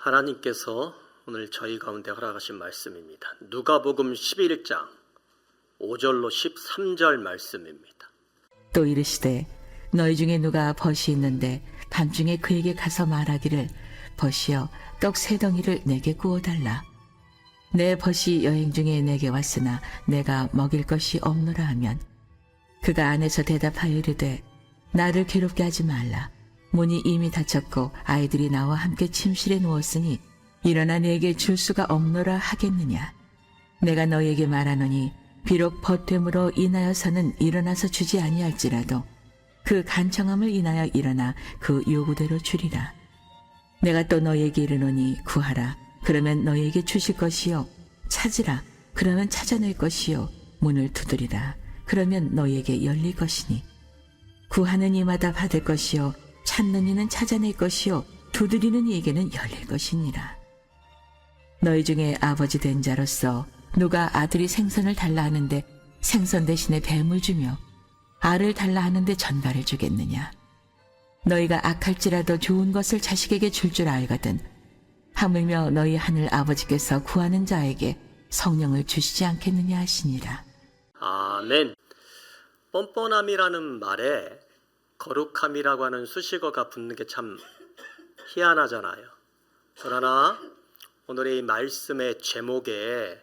하나님께서 오늘 저희 가운데 허락하신 말씀입니다. 누가복음 11장 5절로 13절 말씀입니다. 또 이르시되 너희 중에 누가 벗이 있는데 밤중에 그에게 가서 말하기를 벗이여 떡 세 덩이를 내게 구워달라. 내 벗이 여행 중에 내게 왔으나 내가 먹일 것이 없노라 하면 그가 안에서 대답하여 이르되 나를 괴롭게 하지 말라. 문이 이미 닫혔고 아이들이 나와 함께 침실에 누웠으니 일어나 내게 줄 수가 없노라 하겠느냐. 내가 너희에게 말하노니 비록 벗됨으로 인하여서는 일어나서 주지 아니할지라도 그 간청함을 인하여 일어나 그 요구대로 주리라. 내가 또 너희에게 이르노니 구하라. 그러면 너희에게 주실 것이요. 찾으라. 그러면 찾아낼 것이요. 문을 두드리라. 그러면 너희에게 열릴 것이니. 구하는 이마다 받을 것이요. 찾는 이는 찾아낼 것이요. 두드리는 이에게는 열릴 것이니라. 너희 중에 아버지 된 자로서 누가 아들이 생선을 달라 하는데 생선 대신에 뱀을 주며 알을 달라 하는데 전갈을 주겠느냐. 너희가 악할지라도 좋은 것을 자식에게 줄 줄 알거든 하물며 너희 하늘 아버지께서 구하는 자에게 성령을 주시지 않겠느냐 하시니라. 아멘. 뻔뻔함이라는 말에 거룩함이라고 하는 수식어가 붙는 게 참 희한하잖아요. 그러나 오늘의 이 말씀의 제목에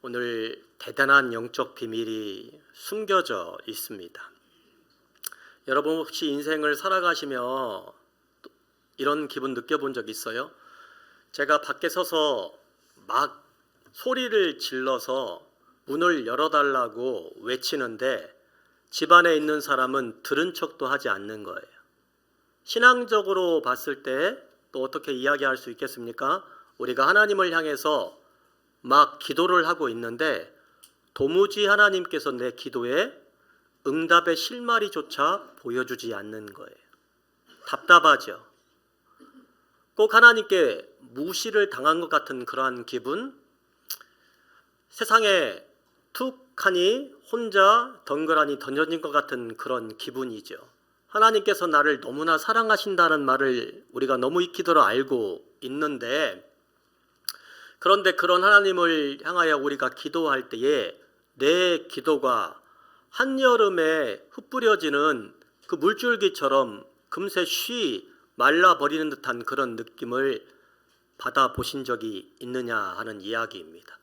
오늘 대단한 영적 비밀이 숨겨져 있습니다. 여러분 혹시 인생을 살아가시며 이런 기분 느껴본 적 있어요? 제가 밖에 서서 막 소리를 질러서 문을 열어달라고 외치는데 집안에 있는 사람은 들은 척도 하지 않는 거예요. 신앙적으로 봤을 때 또 어떻게 이야기할 수 있겠습니까? 우리가 하나님을 향해서 막 기도를 하고 있는데 도무지 하나님께서 내 기도에 응답의 실마리조차 보여주지 않는 거예요. 답답하죠. 꼭 하나님께 무시를 당한 것 같은 그러한 기분, 세상에 툭하니 혼자 덩그러니 던져진 것 같은 그런 기분이죠. 하나님께서 나를 너무나 사랑하신다는 말을 우리가 너무 익히도록 알고 있는데, 그런데 그런 하나님을 향하여 우리가 기도할 때에 내 기도가 한여름에 흩뿌려지는 그 물줄기처럼 금세 쉬 말라버리는 듯한 그런 느낌을 받아보신 적이 있느냐 하는 이야기입니다.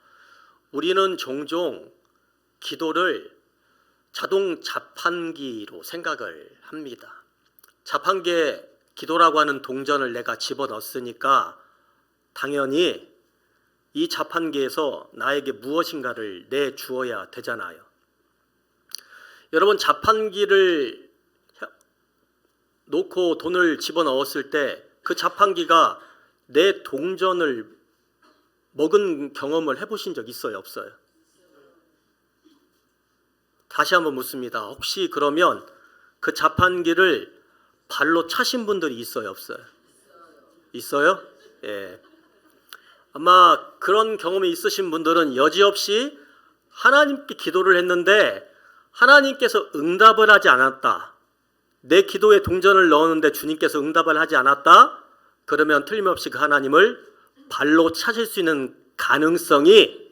우리는 종종 기도를 자동 자판기로 생각을 합니다. 자판기에 기도라고 하는 동전을 내가 집어넣었으니까 당연히 이 자판기에서 나에게 무엇인가를 내주어야 되잖아요. 여러분, 자판기를 놓고 돈을 집어넣었을 때 그 자판기가 내 동전을 먹은 경험을 해보신 적 있어요, 없어요? 다시 한번 묻습니다. 혹시 그러면 그 자판기를 발로 차신 분들이 있어요, 없어요? 있어요? 예. 아마 그런 경험이 있으신 분들은 여지없이 하나님께 기도를 했는데 하나님께서 응답을 하지 않았다. 내 기도에 동전을 넣었는데 주님께서 응답을 하지 않았다. 그러면 틀림없이 그 하나님을 발로 차실 수 있는 가능성이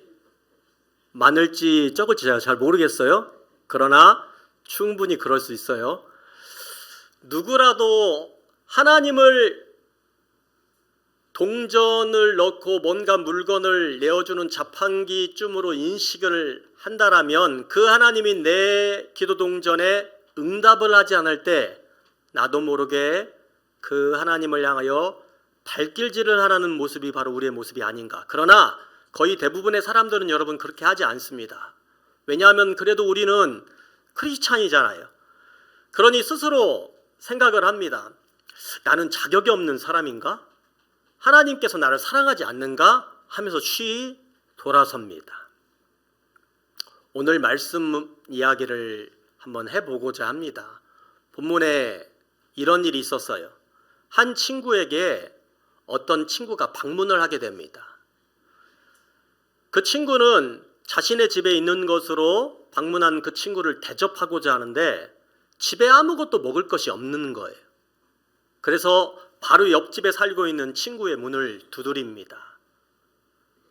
많을지 적을지 제가 잘 모르겠어요. 그러나 충분히 그럴 수 있어요. 누구라도 하나님을 동전을 넣고 뭔가 물건을 내어주는 자판기쯤으로 인식을 한다라면 그 하나님이 내 기도 동전에 응답을 하지 않을 때 나도 모르게 그 하나님을 향하여 발길질을 하라는 모습이 바로 우리의 모습이 아닌가. 그러나 거의 대부분의 사람들은 여러분 그렇게 하지 않습니다. 왜냐하면 그래도 우리는 크리스찬이잖아요. 그러니 스스로 생각을 합니다. 나는 자격이 없는 사람인가? 하나님께서 나를 사랑하지 않는가? 하면서 쉬 돌아섭니다. 오늘 말씀 이야기를 한번 해보고자 합니다. 본문에 이런 일이 있었어요. 한 친구에게 어떤 친구가 방문을 하게 됩니다. 그 친구는 자신의 집에 있는 것으로 방문한 그 친구를 대접하고자 하는데 집에 아무것도 먹을 것이 없는 거예요. 그래서 바로 옆집에 살고 있는 친구의 문을 두드립니다.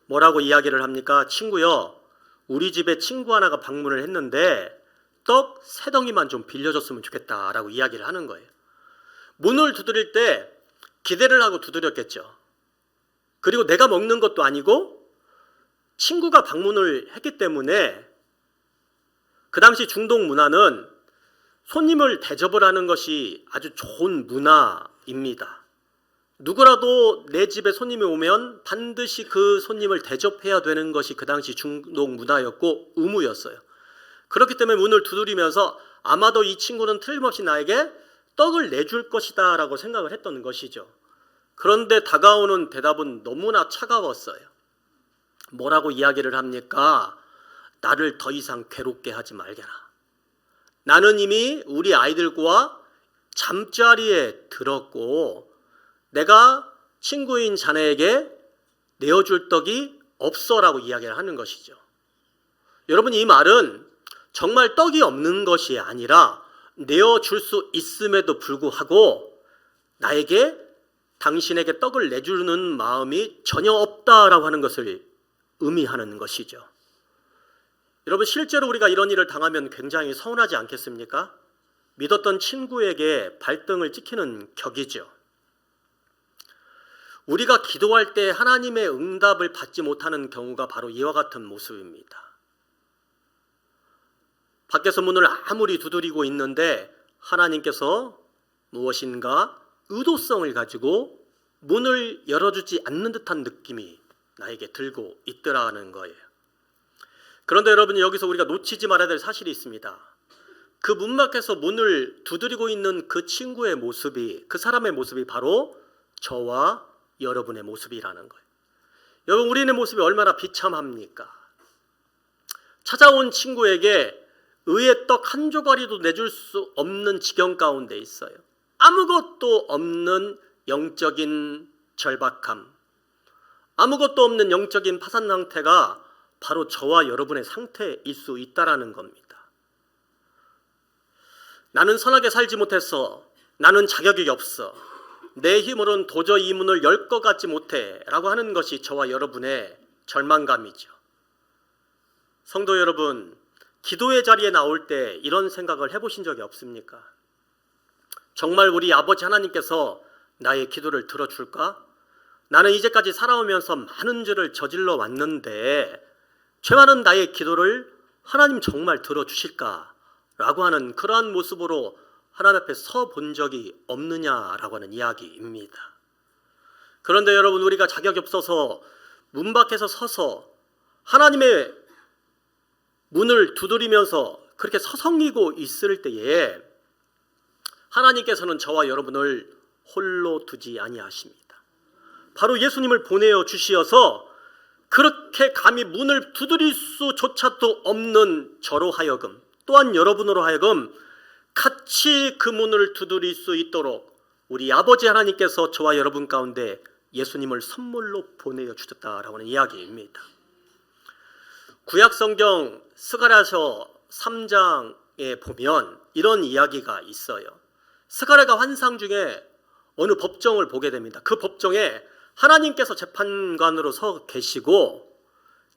뭐라고 이야기를 합니까? 친구요, 우리 집에 친구 하나가 방문을 했는데 떡 3덩이만 좀 빌려줬으면 좋겠다라고 이야기를 하는 거예요. 문을 두드릴 때 기대를 하고 두드렸겠죠. 그리고 내가 먹는 것도 아니고 친구가 방문을 했기 때문에 그 당시 중동 문화는 손님을 대접을 하는 것이 아주 좋은 문화입니다. 누구라도 내 집에 손님이 오면 반드시 그 손님을 대접해야 되는 것이 그 당시 중동 문화였고 의무였어요. 그렇기 때문에 문을 두드리면서 아마도 이 친구는 틀림없이 나에게 떡을 내줄 것이다 라고 생각을 했던 것이죠. 그런데 다가오는 대답은 너무나 차가웠어요. 뭐라고 이야기를 합니까? 나를 더 이상 괴롭게 하지 말게라. 나는 이미 우리 아이들과 잠자리에 들었고 내가 친구인 자네에게 내어줄 떡이 없어라고 이야기를 하는 것이죠. 여러분, 이 말은 정말 떡이 없는 것이 아니라 내어줄 수 있음에도 불구하고 나에게 당신에게 떡을 내주는 마음이 전혀 없다라고 하는 것을 의미하는 것이죠. 여러분, 실제로 우리가 이런 일을 당하면 굉장히 서운하지 않겠습니까? 믿었던 친구에게 발등을 찍히는 격이죠. 우리가 기도할 때 하나님의 응답을 받지 못하는 경우가 바로 이와 같은 모습입니다. 밖에서 문을 아무리 두드리고 있는데 하나님께서 무엇인가 의도성을 가지고 문을 열어주지 않는 듯한 느낌이 나에게 들고 있더라는 거예요. 그런데 여러분, 여기서 우리가 놓치지 말아야 될 사실이 있습니다. 그 문 밖에서 문을 두드리고 있는 그 친구의 모습이, 그 사람의 모습이 바로 저와 여러분의 모습이라는 거예요. 여러분, 우리의 모습이 얼마나 비참합니까? 찾아온 친구에게 의의 떡 한 조각이라도 내줄 수 없는 지경 가운데 있어요. 아무것도 없는 영적인 절박함, 아무것도 없는 영적인 파산 상태가 바로 저와 여러분의 상태일 수 있다라는 겁니다. 나는 선하게 살지 못했어. 나는 자격이 없어. 내 힘으로는 도저히 이 문을 열 것 같지 못해 라고 하는 것이 저와 여러분의 절망감이죠. 성도 여러분, 기도의 자리에 나올 때 이런 생각을 해보신 적이 없습니까? 정말 우리 아버지 하나님께서 나의 기도를 들어줄까? 나는 이제까지 살아오면서 많은 죄를 저질러 왔는데 죄 많은 나의 기도를 하나님 정말 들어주실까? 라고 하는 그러한 모습으로 하나님 앞에 서 본 적이 없느냐라고 하는 이야기입니다. 그런데 여러분, 우리가 자격이 없어서 문 밖에서 서서 하나님의 문을 두드리면서 그렇게 서성이고 있을 때에 하나님께서는 저와 여러분을 홀로 두지 아니하십니다. 바로 예수님을 보내어 주시어서 그렇게 감히 문을 두드릴 수조차도 없는 저로 하여금, 또한 여러분으로 하여금 같이 그 문을 두드릴 수 있도록 우리 아버지 하나님께서 저와 여러분 가운데 예수님을 선물로 보내어 주셨다라고 하는 이야기입니다. 구약성경 스가랴서 3장에 보면 이런 이야기가 있어요. 스가랴가 환상 중에 어느 법정을 보게 됩니다. 그 법정에 하나님께서 재판관으로 서 계시고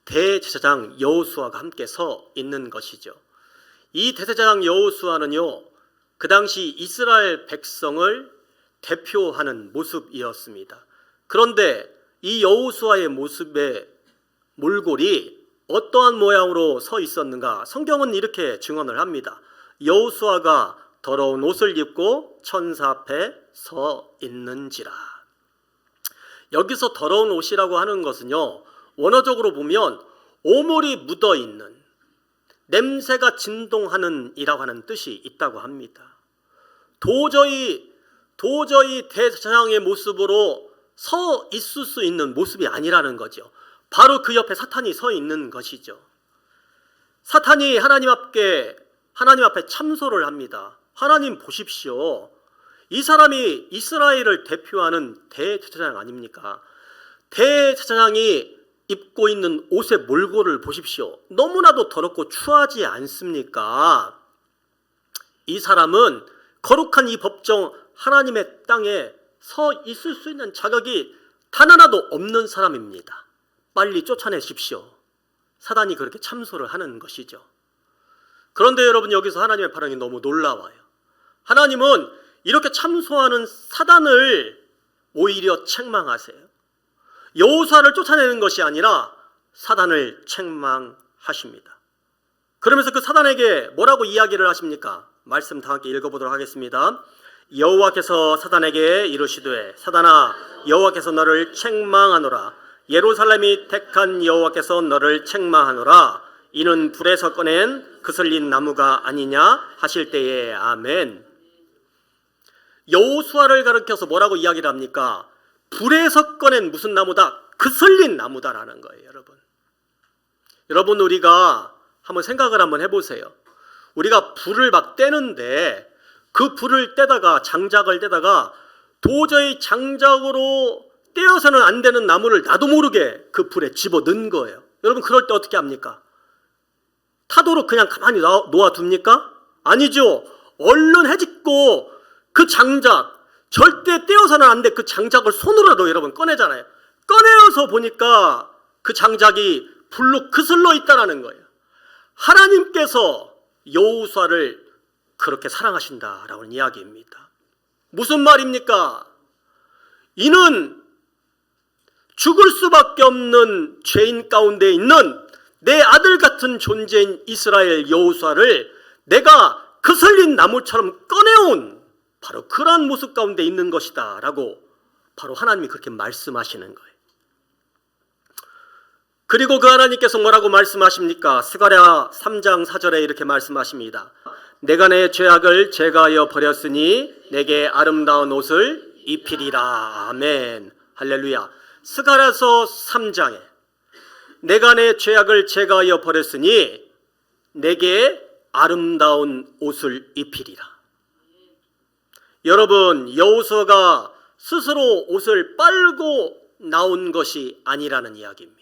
대제사장 여호수아가 함께 서 있는 것이죠. 이 대제사장 여호수아는요, 그 당시 이스라엘 백성을 대표하는 모습이었습니다. 그런데 이 여호수아의 모습의 몰골이 어떠한 모양으로 서 있었는가? 성경은 이렇게 증언을 합니다. 여호수아가 더러운 옷을 입고 천사 앞에 서 있는지라. 여기서 더러운 옷이라고 하는 것은요, 원어적으로 보면 오물이 묻어 있는, 냄새가 진동하는 이라고 하는 뜻이 있다고 합니다. 도저히 대제사장의 모습으로 서 있을 수 있는 모습이 아니라는 거죠. 바로 그 옆에 사탄이 서 있는 것이죠. 사탄이 하나님 앞에 참소를 합니다. 하나님 보십시오. 이 사람이 이스라엘을 대표하는 대제사장 아닙니까? 대제사장이 입고 있는 옷의 몰골을 보십시오. 너무나도 더럽고 추하지 않습니까? 이 사람은 거룩한 이 법정 하나님의 땅에 서 있을 수 있는 자격이 단 하나도 없는 사람입니다. 빨리 쫓아내십시오. 사단이 그렇게 참소를 하는 것이죠. 그런데 여러분, 여기서 하나님의 반응이 너무 놀라워요. 하나님은 이렇게 참소하는 사단을 오히려 책망하세요. 여호수아를 쫓아내는 것이 아니라 사단을 책망하십니다. 그러면서 그 사단에게 뭐라고 이야기를 하십니까? 말씀 다 함께 읽어보도록 하겠습니다. 여호와께서 사단에게 이르시되 사단아, 여호와께서 너를 책망하노라. 예루살렘이 택한 여호와께서 너를 책망하노라. 이는 불에서 꺼낸 그슬린 나무가 아니냐 하실 때에 아멘. 여호수아를 가리켜서 뭐라고 이야기를 합니까? 불에서 꺼낸 무슨 나무다? 그슬린 나무다라는 거예요. 여러분, 우리가 한번 생각을 한번 해보세요. 우리가 불을 막 떼는데 그 불을 떼다가 장작을 떼다가 도저히 장작으로 떼어서는 안 되는 나무를 나도 모르게 그 불에 집어넣은 거예요. 여러분, 그럴 때 어떻게 합니까? 타도록 그냥 가만히 놓아둡니까? 아니죠. 얼른 해집고 그 장작, 절대 떼어서는 안 돼 그 장작을 손으로도 여러분 꺼내잖아요. 꺼내어서 보니까 그 장작이 불로 그슬러 있다라는 거예요. 하나님께서 여호수아를 그렇게 사랑하신다라는 이야기입니다. 무슨 말입니까? 이는 죽을 수밖에 없는 죄인 가운데 있는 내 아들 같은 존재인 이스라엘 여호수아를 내가 그슬린 나무처럼 꺼내온 바로 그러한 모습 가운데 있는 것이다 라고 바로 하나님이 그렇게 말씀하시는 거예요. 그리고 그 하나님께서 뭐라고 말씀하십니까? 스가랴 3장 4절에 이렇게 말씀하십니다. 내가 내 죄악을 제거하여 버렸으니 내게 아름다운 옷을 입히리라. 아멘. 할렐루야. 스가랴서 3장에 내가 내 죄악을 제거하여 버렸으니 내게 아름다운 옷을 입히리라. 여러분, 여호수아가 스스로 옷을 빨고 나온 것이 아니라는 이야기입니다.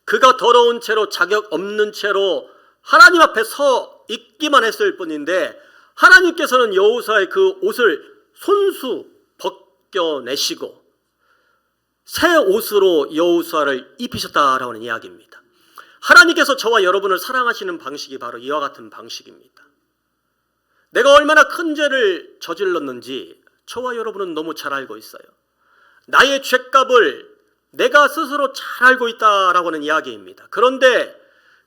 그가 더러운 채로 자격 없는 채로 하나님 앞에 서 있기만 했을 뿐인데 하나님께서는 여호수아의 그 옷을 손수 벗겨내시고 새 옷으로 여호수아를 입히셨다라는 이야기입니다. 하나님께서 저와 여러분을 사랑하시는 방식이 바로 이와 같은 방식입니다. 내가 얼마나 큰 죄를 저질렀는지 저와 여러분은 너무 잘 알고 있어요. 나의 죄값을 내가 스스로 잘 알고 있다라고 하는 이야기입니다. 그런데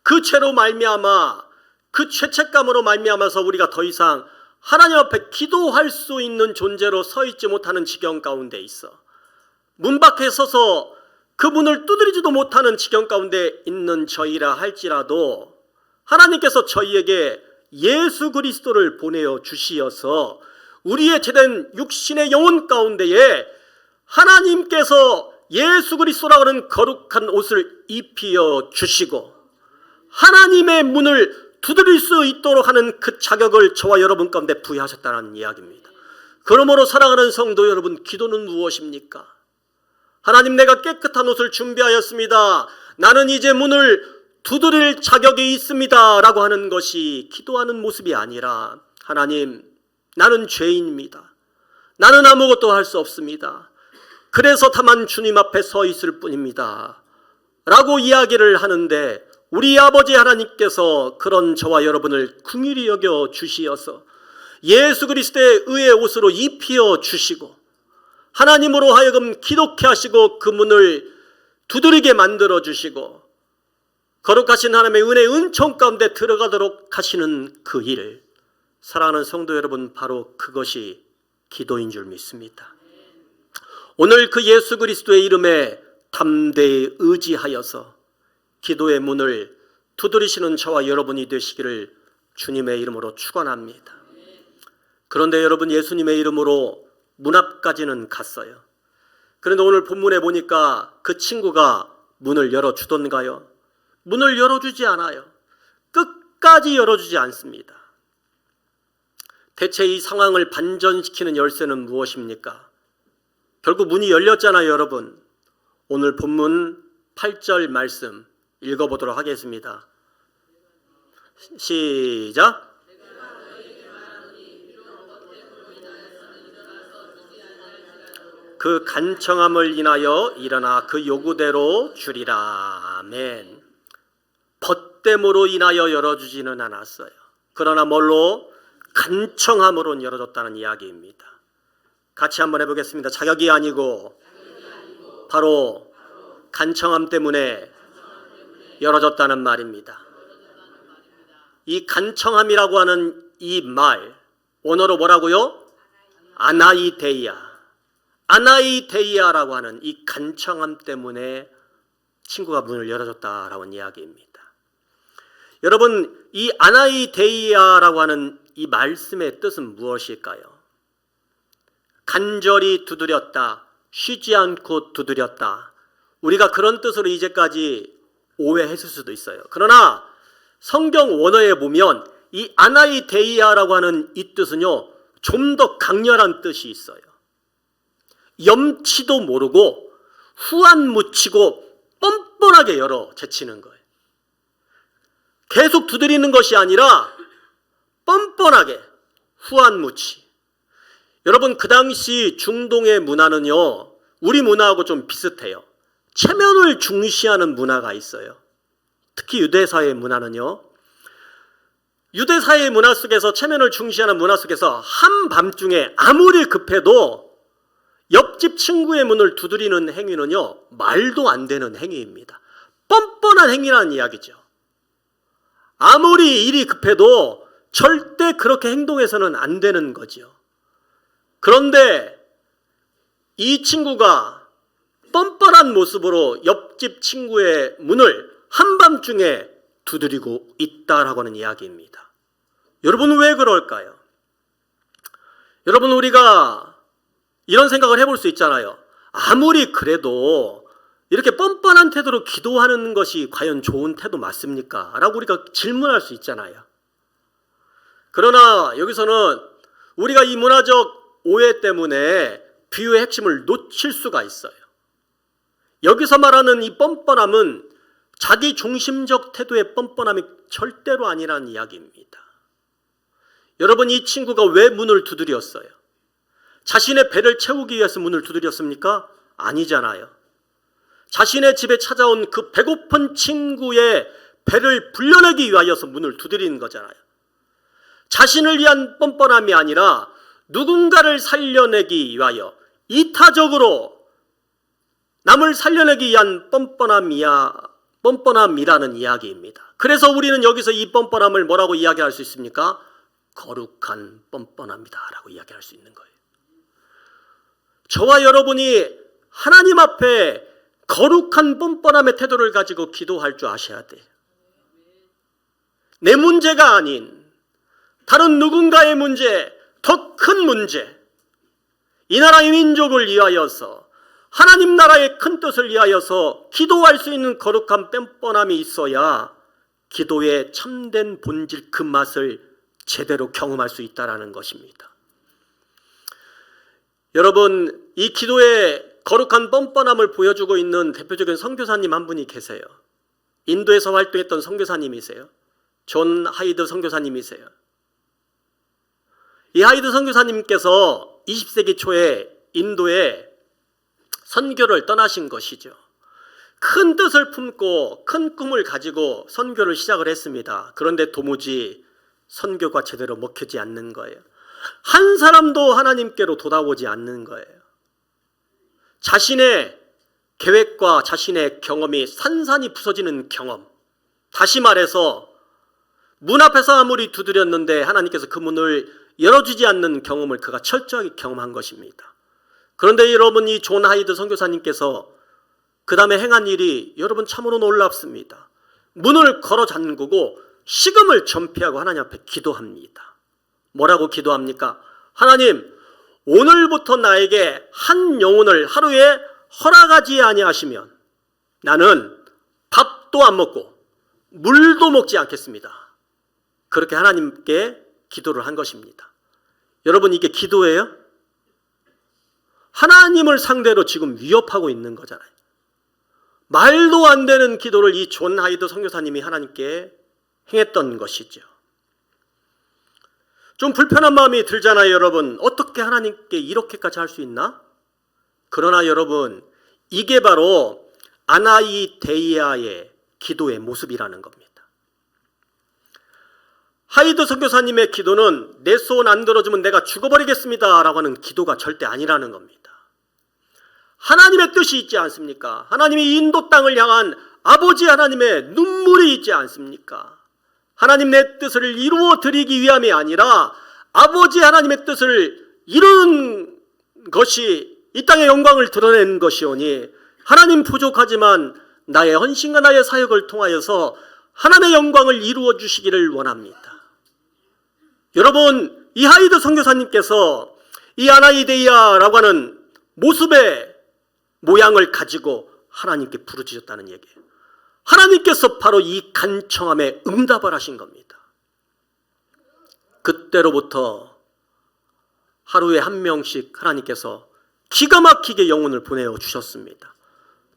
그 죄로 말미암아 그 죄책감으로 말미암아서 우리가 더 이상 하나님 앞에 기도할 수 있는 존재로 서 있지 못하는 지경 가운데 있어 문 밖에 서서 그 문을 두드리지도 못하는 지경 가운데 있는 저희라 할지라도 하나님께서 저희에게 예수 그리스도를 보내어 주시어서 우리의 죄된 육신의 영혼 가운데에 하나님께서 예수 그리스도라고 하는 거룩한 옷을 입히어 주시고 하나님의 문을 두드릴 수 있도록 하는 그 자격을 저와 여러분 가운데 부여하셨다는 이야기입니다. 그러므로 사랑하는 성도 여러분, 기도는 무엇입니까? 하나님, 내가 깨끗한 옷을 준비하였습니다. 나는 이제 문을 두드릴 자격이 있습니다 라고 하는 것이 기도하는 모습이 아니라 하나님, 나는 죄인입니다. 나는 아무것도 할 수 없습니다. 그래서 다만 주님 앞에 서 있을 뿐입니다 라고 이야기를 하는데 우리 아버지 하나님께서 그런 저와 여러분을 긍휼히 여겨 주시어서 예수 그리스도의 의의 옷으로 입히어 주시고 하나님으로 하여금 기독케 하시고 그 문을 두드리게 만들어 주시고 거룩하신 하나님의 은혜의 은총 가운데 들어가도록 하시는 그 일, 사랑하는 성도 여러분, 바로 그것이 기도인 줄 믿습니다. 오늘 그 예수 그리스도의 이름에 담대히 의지하여서 기도의 문을 두드리시는 저와 여러분이 되시기를 주님의 이름으로 축원합니다. 그런데 여러분, 예수님의 이름으로 문 앞까지는 갔어요. 그런데 오늘 본문에 보니까 그 친구가 문을 열어주던가요? 문을 열어주지 않아요. 끝까지 열어주지 않습니다. 대체 이 상황을 반전시키는 열쇠는 무엇입니까? 결국 문이 열렸잖아요, 여러분. 오늘 본문 8절 말씀 읽어보도록 하겠습니다. 시작. 그 간청함을 인하여 일어나 그 요구대로 주리라. 아멘. 벗됨으로 인하여 열어주지는 않았어요. 그러나 뭘로? 간청함으로 열어줬다는 이야기입니다. 같이 한번 해보겠습니다. 자격이 아니고 바로 간청함 때문에 열어줬다는 말입니다. 이 간청함이라고 하는 이 말, 원어로 뭐라고요? 아나이데이아. 아나이데이아라고 하는 이 간청함 때문에 친구가 문을 열어줬다라고 하는 이야기입니다. 여러분, 이 아나이데이아라고 하는 이 말씀의 뜻은 무엇일까요? 간절히 두드렸다, 쉬지 않고 두드렸다. 우리가 그런 뜻으로 이제까지 오해했을 수도 있어요. 그러나 성경 원어에 보면 이 아나이데이아라고 하는 이 뜻은요, 좀 더 강렬한 뜻이 있어요. 염치도 모르고 후안 묻히고 뻔뻔하게 열어 제치는 거예요. 계속 두드리는 것이 아니라 뻔뻔하게 후안 묻히. 여러분, 그 당시 중동의 문화는요, 우리 문화하고 좀 비슷해요. 체면을 중시하는 문화가 있어요. 특히 유대사회의 문화는요, 유대사회의 문화 속에서, 체면을 중시하는 문화 속에서 한밤중에 아무리 급해도 옆집 친구의 문을 두드리는 행위는요, 말도 안 되는 행위입니다. 뻔뻔한 행위라는 이야기죠. 아무리 일이 급해도 절대 그렇게 행동해서는 안 되는 거죠. 그런데 이 친구가 뻔뻔한 모습으로 옆집 친구의 문을 한밤중에 두드리고 있다라고 하는 이야기입니다. 여러분, 왜 그럴까요? 여러분, 우리가 이런 생각을 해볼 수 있잖아요. 아무리 그래도 이렇게 뻔뻔한 태도로 기도하는 것이 과연 좋은 태도 맞습니까? 라고 우리가 질문할 수 있잖아요. 그러나 여기서는 우리가 이 문화적 오해 때문에 비유의 핵심을 놓칠 수가 있어요. 여기서 말하는 이 뻔뻔함은 자기 중심적 태도의 뻔뻔함이 절대로 아니라는 이야기입니다. 여러분, 이 친구가 왜 문을 두드렸어요? 자신의 배를 채우기 위해서 문을 두드렸습니까? 아니잖아요. 자신의 집에 찾아온 그 배고픈 친구의 배를 불려내기 위하여서 문을 두드리는 거잖아요. 자신을 위한 뻔뻔함이 아니라 누군가를 살려내기 위하여, 이타적으로 남을 살려내기 위한 뻔뻔함이라는 이야기입니다. 그래서 우리는 여기서 이 뻔뻔함을 뭐라고 이야기할 수 있습니까? 거룩한 뻔뻔함이다라고 이야기할 수 있는 거예요. 저와 여러분이 하나님 앞에 거룩한 뻔뻔함의 태도를 가지고 기도할 줄 아셔야 돼요. 내 문제가 아닌 다른 누군가의 문제, 더 큰 문제, 이 나라의 민족을 위하여서, 하나님 나라의 큰 뜻을 위하여서 기도할 수 있는 거룩한 뻔뻔함이 있어야 기도의 참된 본질, 그 맛을 제대로 경험할 수 있다는 것입니다. 여러분, 이 기도의 거룩한 뻔뻔함을 보여주고 있는 대표적인 선교사님 한 분이 계세요. 인도에서 활동했던 선교사님이세요. 존 하이드 선교사님이세요. 이 하이드 선교사님께서 20세기 초에 인도에 선교를 떠나신 것이죠. 큰 뜻을 품고 큰 꿈을 가지고 선교를 시작을 했습니다. 그런데 도무지 선교가 제대로 먹히지 않는 거예요. 한 사람도 하나님께로 돌아오지 않는 거예요. 자신의 계획과 자신의 경험이 산산이 부서지는 경험. 다시 말해서 문 앞에서 아무리 두드렸는데 하나님께서 그 문을 열어주지 않는 경험을 그가 철저하게 경험한 것입니다. 그런데 여러분, 이 존 하이드 선교사님께서 그 다음에 행한 일이 여러분 참으로 놀랍습니다. 문을 걸어 잠그고 식음을 전폐하고 하나님 앞에 기도합니다. 뭐라고 기도합니까? 하나님, 오늘부터 나에게 한 영혼을 하루에 허락하지 아니하시면 나는 밥도 안 먹고 물도 먹지 않겠습니다. 그렇게 하나님께 기도를 한 것입니다. 여러분, 이게 기도예요? 하나님을 상대로 지금 위협하고 있는 거잖아요. 말도 안 되는 기도를 이 존 하이드 선교사님이 하나님께 행했던 것이죠. 좀 불편한 마음이 들잖아요, 여러분. 어떻게 하나님께 이렇게까지 할 수 있나? 그러나 여러분, 이게 바로 아나이데이아의 기도의 모습이라는 겁니다. 하이드 선교사님의 기도는 내 소원 안 들어주면 내가 죽어버리겠습니다 라고 하는 기도가 절대 아니라는 겁니다. 하나님의 뜻이 있지 않습니까? 하나님이 인도 땅을 향한 아버지 하나님의 눈물이 있지 않습니까? 하나님 내 뜻을 이루어 드리기 위함이 아니라 아버지 하나님의 뜻을 이룬 것이 이 땅의 영광을 드러낸 것이오니 하나님 부족하지만 나의 헌신과 나의 사역을 통하여서 하나님의 영광을 이루어 주시기를 원합니다. 여러분, 이 하이드 선교사님께서 이 아나이데이아라고 하는 모습의 모양을 가지고 하나님께 부르짖었다는 얘기예요. 하나님께서 바로 이 간청함에 응답을 하신 겁니다. 그때로부터 하루에 한 명씩 하나님께서 기가 막히게 영혼을 보내어 주셨습니다.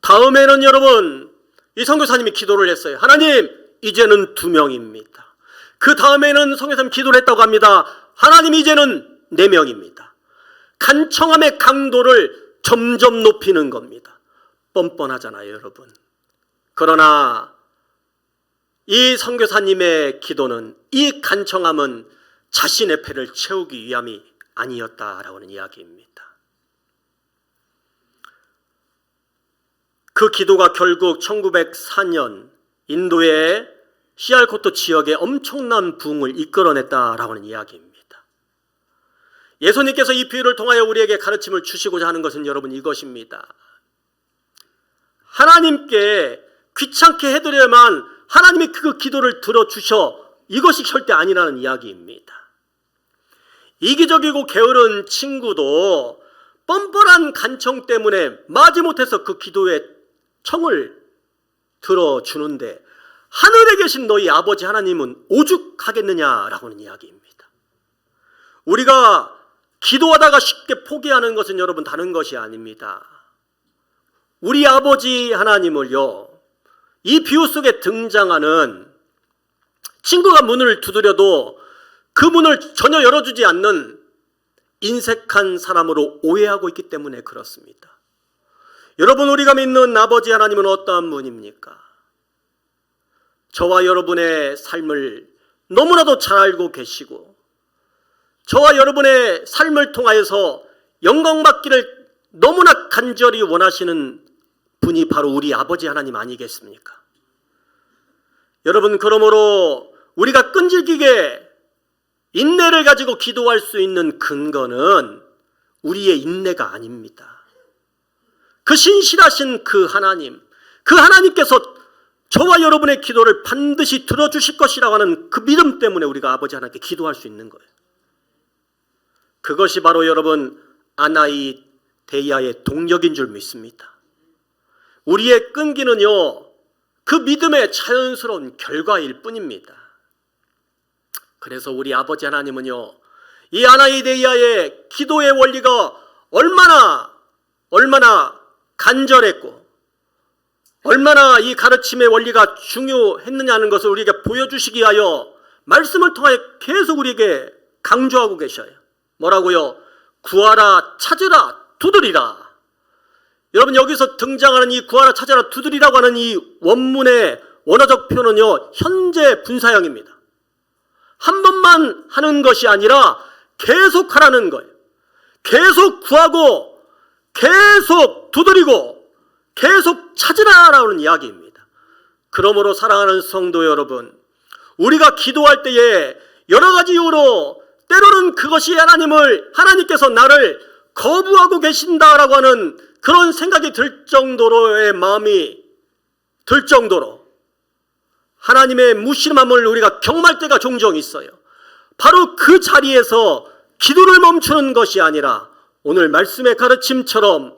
다음에는 여러분, 이 선교사님이 기도를 했어요. 하나님, 이제는 2명입니다. 그 다음에는 선교사님 기도를 했다고 합니다. 하나님, 이제는 4명입니다. 간청함의 강도를 점점 높이는 겁니다. 뻔뻔하잖아요, 여러분. 그러나 이 선교사님의 기도는, 이 간청함은 자신의 배를 채우기 위함이 아니었다라고 하는 이야기입니다. 그 기도가 결국 1904년 인도의 시알코트 지역에 엄청난 부흥을 이끌어냈다라고 하는 이야기입니다. 예수님께서 이 비유를 통하여 우리에게 가르침을 주시고자 하는 것은 여러분 이것입니다. 하나님께 귀찮게 해드려야만 하나님이 그 기도를 들어주셔, 이것이 절대 아니라는 이야기입니다. 이기적이고 게으른 친구도 뻔뻔한 간청 때문에 마지못해서 그 기도의 청을 들어주는데 하늘에 계신 너희 아버지 하나님은 오죽하겠느냐라고 하는 이야기입니다. 우리가 기도하다가 쉽게 포기하는 것은 여러분 다른 것이 아닙니다. 우리 아버지 하나님을요, 이 비유 속에 등장하는 친구가 문을 두드려도 그 문을 전혀 열어주지 않는 인색한 사람으로 오해하고 있기 때문에 그렇습니다. 여러분, 우리가 믿는 아버지 하나님은 어떠한 분입니까? 저와 여러분의 삶을 너무나도 잘 알고 계시고 저와 여러분의 삶을 통하여서 영광받기를 너무나 간절히 원하시는 분이 바로 우리 아버지 하나님 아니겠습니까? 여러분, 그러므로 우리가 끈질기게 인내를 가지고 기도할 수 있는 근거는 우리의 인내가 아닙니다. 그 신실하신 그 하나님께서 저와 여러분의 기도를 반드시 들어주실 것이라고 하는 그 믿음 때문에 우리가 아버지 하나님께 기도할 수 있는 거예요. 그것이 바로 여러분 아나이데이아의 동력인 줄 믿습니다. 우리의 끈기는요, 그 믿음의 자연스러운 결과일 뿐입니다. 그래서 우리 아버지 하나님은요, 이 아나이데이아의 기도의 원리가 얼마나 간절했고 얼마나 이 가르침의 원리가 중요했느냐는 것을 우리에게 보여주시기 위하여 말씀을 통하여 계속 우리에게 강조하고 계셔요. 뭐라고요? 구하라, 찾으라, 두드리라. 여러분, 여기서 등장하는 이 구하라, 찾으라, 두드리라고 하는 이 원문의 원어적 표현은요, 현재 분사형입니다. 한 번만 하는 것이 아니라 계속 하라는 거예요. 계속 구하고 계속 두드리고 계속 찾으라라는 이야기입니다. 그러므로 사랑하는 성도 여러분, 우리가 기도할 때에 여러 가지 이유로 때로는 그것이 하나님께서 나를 거부하고 계신다라고 하는 그런 생각이 들 정도로의 마음이 들 정도로 하나님의 무심함을 우리가 경험할 때가 종종 있어요. 바로 그 자리에서 기도를 멈추는 것이 아니라 오늘 말씀의 가르침처럼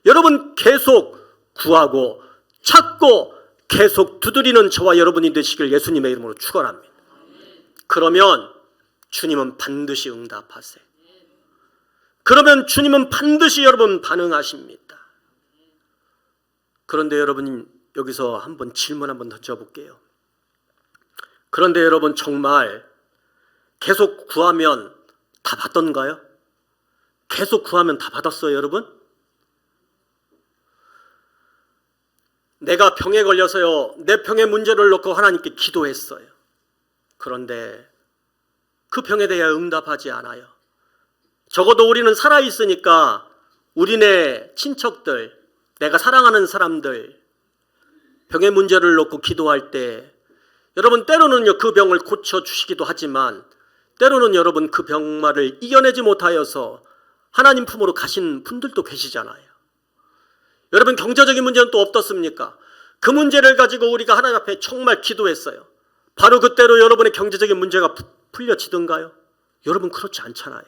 여러분 계속 구하고 찾고 계속 두드리는 저와 여러분이 되시길 예수님의 이름으로 축원합니다. 그러면 주님은 반드시 응답하세요. 그러면 주님은 반드시 여러분 반응하십니다. 그런데 여러분, 여기서 한번 질문 한번 던져볼게요. 그런데 여러분, 정말 계속 구하면 다 받던가요? 계속 구하면 다 받았어요, 여러분? 내가 병에 걸려서요, 내 병의 문제를 놓고 하나님께 기도했어요. 그런데 그 병에 대해 응답하지 않아요. 적어도 우리는 살아있으니까 우리네 친척들, 내가 사랑하는 사람들 병의 문제를 놓고 기도할 때 여러분 때로는요 그 병을 고쳐주시기도 하지만 때로는 여러분 그 병마를 이겨내지 못하여서 하나님 품으로 가신 분들도 계시잖아요. 여러분 경제적인 문제는 또 어떻습니까? 그 문제를 가지고 우리가 하나님 앞에 정말 기도했어요. 바로 그때로 여러분의 경제적인 문제가 풀려지던가요? 여러분 그렇지 않잖아요.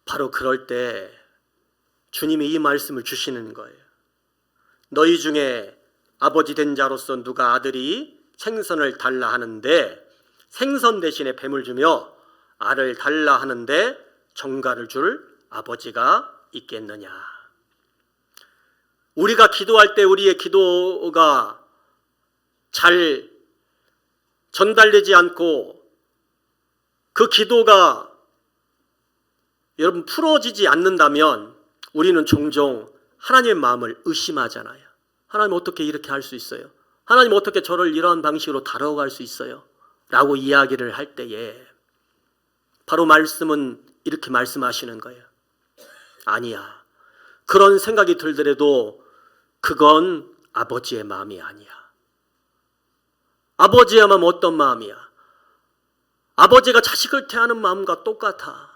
바로 그럴 때 주님이 이 말씀을 주시는 거예요. 너희 중에 아버지 된 자로서 누가 아들이 생선을 달라 하는데 생선 대신에 뱀을 주며 알을 달라 하는데 정갈을 줄 아버지가 있겠느냐. 우리가 기도할 때 우리의 기도가 잘 전달되지 않고 그 기도가 여러분 풀어지지 않는다면 우리는 종종 하나님의 마음을 의심하잖아요. 하나님 어떻게 이렇게 할 수 있어요? 하나님 어떻게 저를 이러한 방식으로 다뤄갈 수 있어요? 라고 이야기를 할 때에 바로 말씀은 이렇게 말씀하시는 거예요. 아니야. 그런 생각이 들더라도 그건 아버지의 마음이 아니야. 아버지의 마음 어떤 마음이야? 아버지가 자식을 대하는 마음과 똑같아.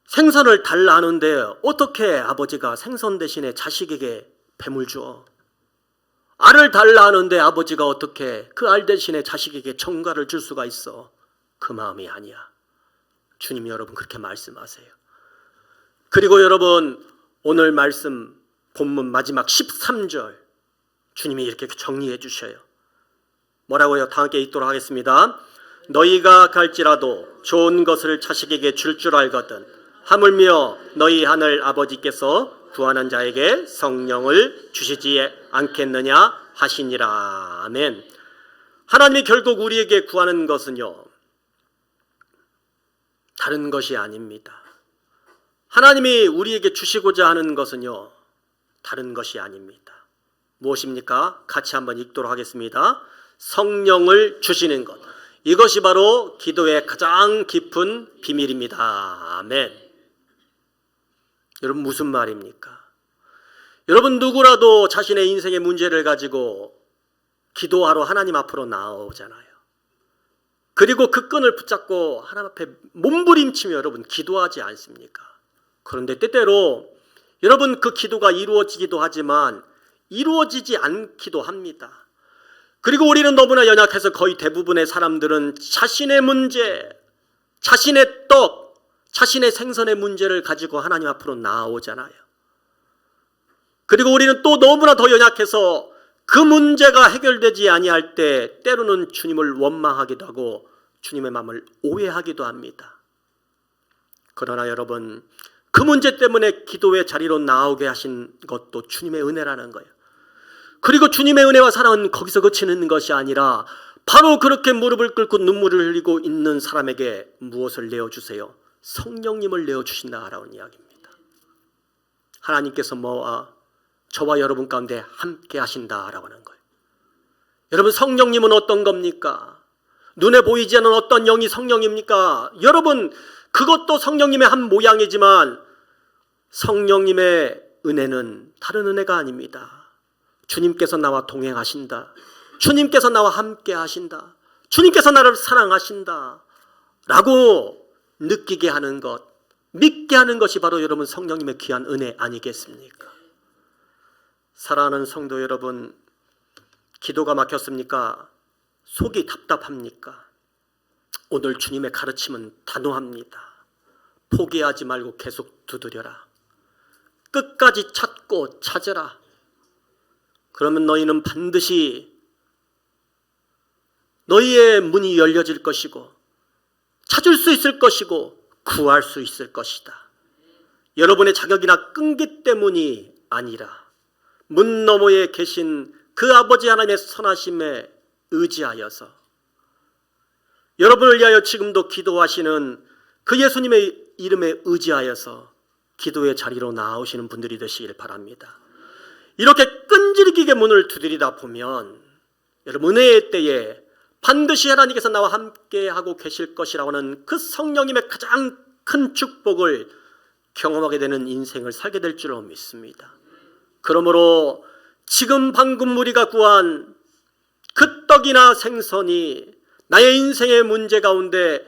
생선을 달라 하는데 어떻게 아버지가 생선 대신에 자식에게 뱀을 줘? 알을 달라 하는데 아버지가 어떻게 그 알 대신에 자식에게 정갈을 줄 수가 있어? 그 마음이 아니야. 주님이 여러분 그렇게 말씀하세요. 그리고 여러분 오늘 말씀 본문 마지막 13절 주님이 이렇게 정리해 주셔요. 뭐라고요? 다 함께 읽도록 하겠습니다. 너희가 갈지라도 좋은 것을 자식에게 줄 줄 알거든 하물며 너희 하늘 아버지께서 구하는 자에게 성령을 주시지 않겠느냐 하시니라. 아멘. 하나님이 결국 우리에게 구하는 것은요 다른 것이 아닙니다. 하나님이 우리에게 주시고자 하는 것은요 다른 것이 아닙니다. 무엇입니까? 같이 한번 읽도록 하겠습니다. 성령을 주시는 것. 이것이 바로 기도의 가장 깊은 비밀입니다. 아멘. 여러분 무슨 말입니까? 여러분 누구라도 자신의 인생의 문제를 가지고 기도하러 하나님 앞으로 나오잖아요. 그리고 그 끈을 붙잡고 하나님 앞에 몸부림치며 여러분 기도하지 않습니까? 그런데 때때로 여러분 그 기도가 이루어지기도 하지만 이루어지지 않기도 합니다. 그리고 우리는 너무나 연약해서 거의 대부분의 사람들은 자신의 문제, 자신의 떡, 자신의 생선의 문제를 가지고 하나님 앞으로 나오잖아요. 그리고 우리는 또 너무나 더 연약해서 그 문제가 해결되지 아니할 때 때로는 주님을 원망하기도 하고 주님의 마음을 오해하기도 합니다. 그러나 여러분 그 문제 때문에 기도의 자리로 나오게 하신 것도 주님의 은혜라는 거예요. 그리고 주님의 은혜와 사랑은 거기서 그치는 것이 아니라 바로 그렇게 무릎을 꿇고 눈물을 흘리고 있는 사람에게 무엇을 내어주세요? 성령님을 내어주신다라는 이야기입니다. 하나님께서 저와 여러분 가운데 함께 하신다라고 하는 거예요. 여러분 성령님은 어떤 겁니까? 눈에 보이지 않는 어떤 영이 성령입니까? 여러분 그것도 성령님의 한 모양이지만 성령님의 은혜는 다른 은혜가 아닙니다. 주님께서 나와 동행하신다. 주님께서 나와 함께 하신다. 주님께서 나를 사랑하신다. 라고 느끼게 하는 것, 믿게 하는 것이 바로 여러분 성령님의 귀한 은혜 아니겠습니까? 사랑하는 성도 여러분, 기도가 막혔습니까? 속이 답답합니까? 오늘 주님의 가르침은 단호합니다. 포기하지 말고 계속 두드려라. 끝까지 찾고 찾으라. 그러면 너희는 반드시 너희의 문이 열려질 것이고 찾을 수 있을 것이고 구할 수 있을 것이다. 여러분의 자격이나 끈기 때문이 아니라 문 너머에 계신 그 아버지 하나님의 선하심에 의지하여서 여러분을 위하여 지금도 기도하시는 그 예수님의 이름에 의지하여서 기도의 자리로 나오시는 분들이 되시길 바랍니다. 이렇게 끈질기게 문을 두드리다 보면 여러분, 은혜의 때에 반드시 하나님께서 나와 함께 하고 계실 것이라고 하는 그 성령님의 가장 큰 축복을 경험하게 되는 인생을 살게 될 줄로 믿습니다. 그러므로 지금 방금 우리가 구한 그 떡이나 생선이 나의 인생의 문제 가운데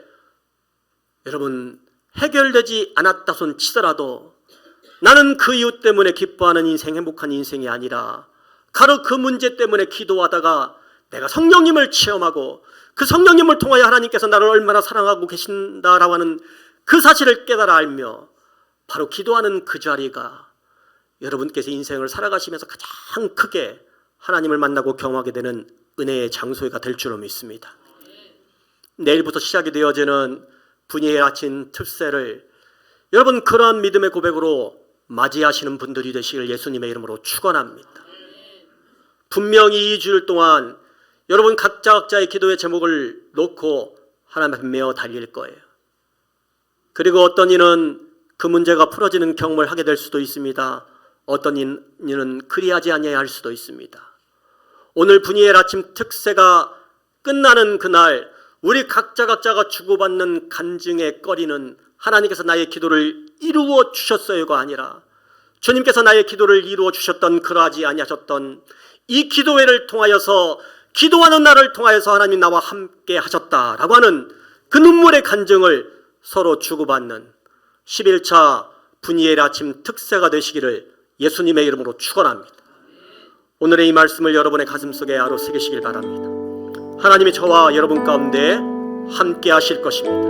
여러분 해결되지 않았다 손 치더라도 나는 그 이유 때문에 기뻐하는 인생, 행복한 인생이 아니라 바로 그 문제 때문에 기도하다가 내가 성령님을 체험하고 그 성령님을 통하여 하나님께서 나를 얼마나 사랑하고 계신다라고 하는 그 사실을 깨달아 알며 바로 기도하는 그 자리가 여러분께서 인생을 살아가시면서 가장 크게 하나님을 만나고 경험하게 되는 은혜의 장소가 될 줄로 믿습니다. 내일부터 시작이 되어지는 분이의 아침 특세를 여러분 그러한 믿음의 고백으로 맞이하시는 분들이 되시길 예수님의 이름으로 축원합니다. 분명히 이 주일 동안 여러분 각자의 기도의 제목을 놓고 하나님 앞에 메어 달릴 거예요. 그리고 어떤 이는 그 문제가 풀어지는 경험을 하게 될 수도 있습니다. 어떤 이는 그리하지 아니할 수도 있습니다. 오늘 분이엘 아침 특세가 끝나는 그날 우리 각자가 주고받는 간증의 거리는 하나님께서 나의 기도를 이루어 주셨어요가 아니라 주님께서 나의 기도를 이루어 주셨던 그러하지 아니하셨던 이 기도회를 통하여서 기도하는 나를 통하여서 하나님 나와 함께 하셨다라고 하는 그 눈물의 간증을 서로 주고받는 11차 분이엘 아침 특세가 되시기를 예수님의 이름으로 축원합니다. 오늘의 이 말씀을 여러분의 가슴속에 아로 새기시길 바랍니다. 하나님이 저와 여러분 가운데 함께 하실 것입니다.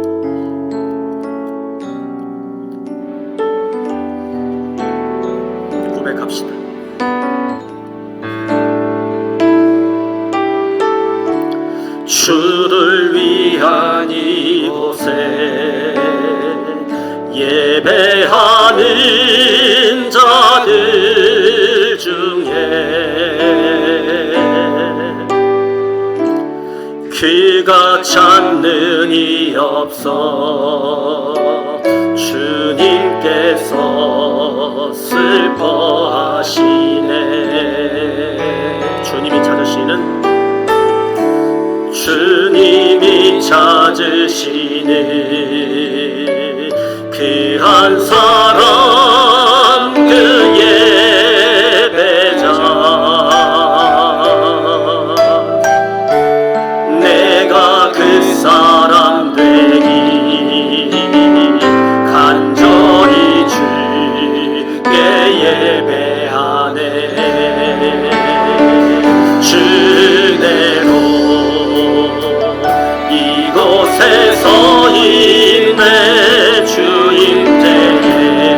고백합시다. 주를 위한 이곳에 예배하는 자들 중에 그가 찾는 이 없어 주님께서 슬퍼하시네. 주님이 찾으시는 그 한 사람 그 예배자 내가 그 사람 되기 간절히 주께 예배하네. 주대로 이곳에 서 있네. 주임 때에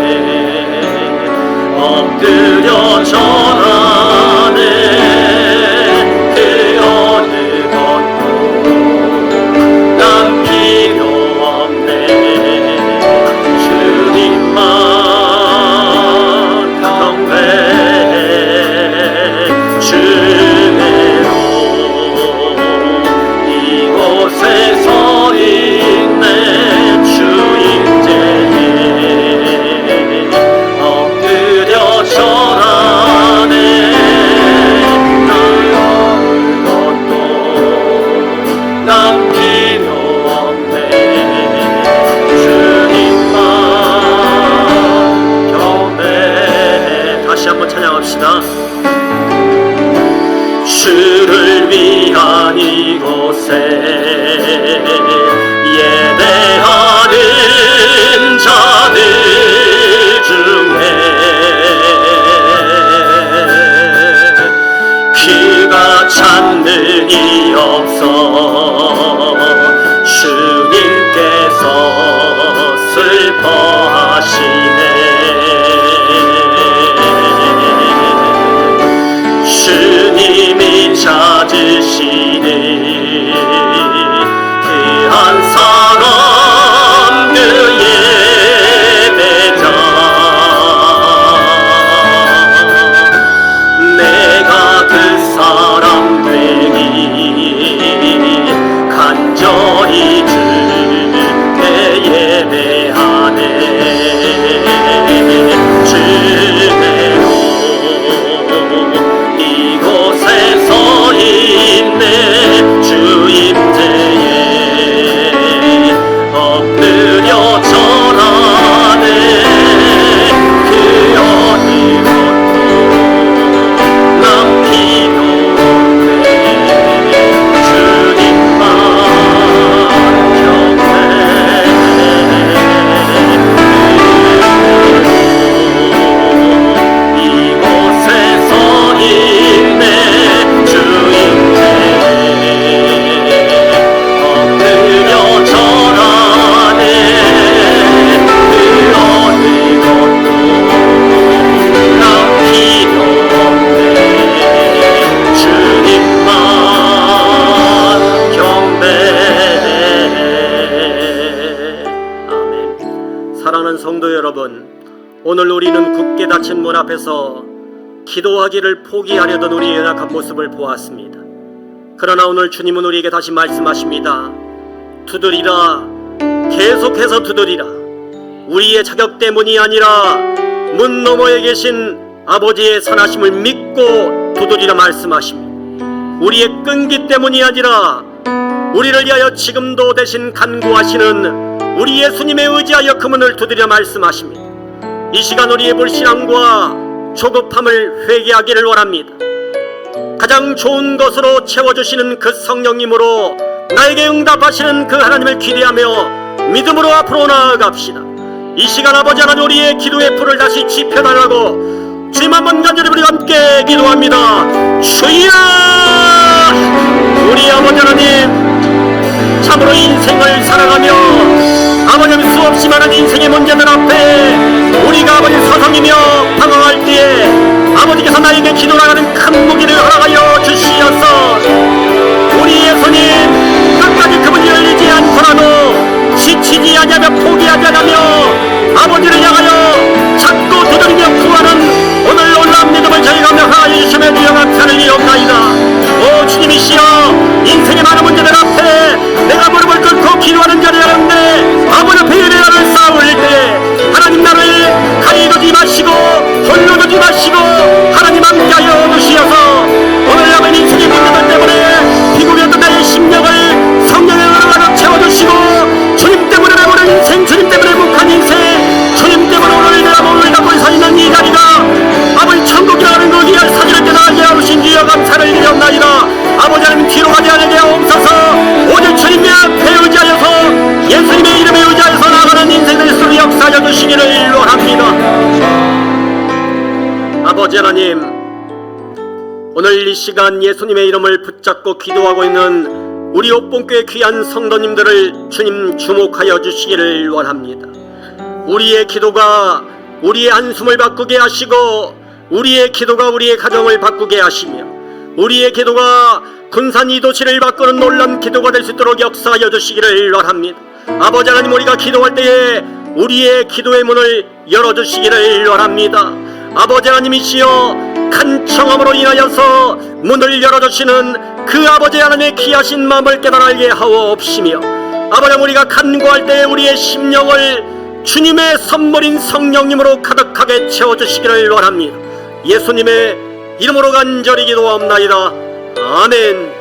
사랑하는 성도 여러분, 오늘 우리는 굳게 닫힌 문 앞에서 기도하기를 포기하려던 우리의 연약한 모습을 보았습니다. 그러나 오늘 주님은 우리에게 다시 말씀하십니다. 두드리라, 계속해서 두드리라. 우리의 자격 때문이 아니라 문 너머에 계신 아버지의 선하심을 믿고 두드리라 말씀하십니다. 우리의 끈기 때문이 아니라 우리를 위하여 지금도 대신 간구하시는 우리 예수님의 의지하여 그 문을 두드려 말씀하십니다. 이 시간 우리의 불신앙과 조급함을 회개하기를 원합니다. 가장 좋은 것으로 채워주시는 그 성령님으로 나에게 응답하시는 그 하나님을 기대하며 믿음으로 앞으로 나아갑시다. 이 시간 아버지 하나님, 우리의 기도의 불을 다시 지펴달라고 주님 한번 간절히 우리 함께 기도합니다. 주여, 우리 아버지 하나님, 참으로 인생을 살아가며 아버지 수없이 많은 인생의 문제들 앞에 우리가 아버지 서성이며 방황할 때에 아버지께서 나에게 기도나가는 큰 무기를 허락하여 주시어서 우리 예수님 끝까지 그분이 열리지 않더라도 지치지 아니하며 포기하지 않으며 아버지를 향하여 찾고 두드리며 구하는 오늘 놀라운 믿음을 저희가 명하여 주시며 주여 감사를 이옵나이다. 오 주님이시여, 인생의 많은 문제들 앞에 내가 무릎을 꿇고 기도하는 자리라는데 아버지 앞에 예배를 쌓을 때 하나님 나를 가히 두지 마시고 홀로 두지 마시고 하나님 함께하여 주시어서 오늘 남은 인생의 문제들 때문에 비굴했던 나의 심령을 성령의 은혜로 채워주시고 주님 때문에 오늘 인생, 주님 때문에 행복한 인생, 주님 때문에 오늘 내가 몸을 갖고 서 있는 이 자리가 아버지 천국이라는 그 귀한 사실을 깨달게 하신 주여 감사를 드리옵나이다. 아버지 하나님 뒤로 가지 않게 하옵소서. 오직 주님의 앞에 의지하여서 예수님의 이름에 의지하여서 나가는 인생의 수를 역사하여 주시기를 원합니다. 아버지 하나님, 오늘 이 시간 예수님의 이름을 붙잡고 기도하고 있는 우리 옥본교회 귀한 성도님들을 주님 주목하여 주시기를 원합니다. 우리의 기도가 우리의 한숨을 바꾸게 하시고 우리의 기도가 우리의 가정을 바꾸게 하시며 우리의 기도가 군산 이 도시를 바꾸는 놀라운 기도가 될 수 있도록 역사하여 주시기를 원합니다. 아버지 하나님, 우리가 기도할 때에 우리의 기도의 문을 열어주시기를 원합니다. 아버지 하나님이시여, 간청함으로 인하여서 문을 열어주시는 그 아버지 하나님의 귀하신 마음을 깨달게 하옵시며 아버지 하나님, 우리가 간구할 때에 우리의 심령을 주님의 선물인 성령님으로 가득하게 채워주시기를 원합니다. 예수님의 이름으로 간절히 기도하옵나이다. 아멘.